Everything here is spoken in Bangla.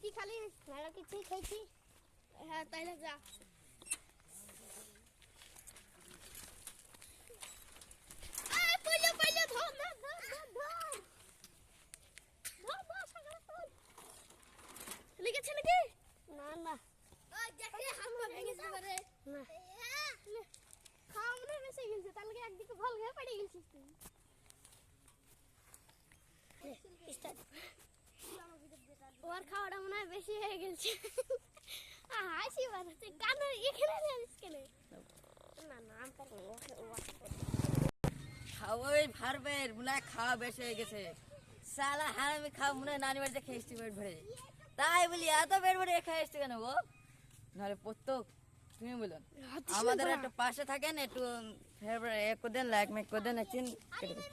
খাইছি খালি মেলা কিছুই খাইছি। হ্যাঁ তাইলে যা লেগেছে নাকি? না না খাওয়া মনে হয় বেশি গেছে, তাহলে একদিকে ভাল হয়ে পড়ে গেছিস তুই। ওর খাওয়াটা মনে হয় বেশি হয়ে গেছে। হাসি বাড়াচ্ছে কানে এখানে আনিস কেন? না না আমি পারবো খাওয়াই ভারবের মনে হয় খাওয়া বেশি হয়ে গেছে। সালা হারামি খাওয়া মনে হয় নানি বাড়িতে খেয়ে এসছি পেট ভরে, তাই বলি এত পেট ভরে খেয়ে এসছি কেন গো? নাহলে প্রত্যেক তুমি বলুন আমাদের একটা পাশে থাকেন একটু ফের এক দেন লাইক মেক করে দেন চিন কেটে দেন।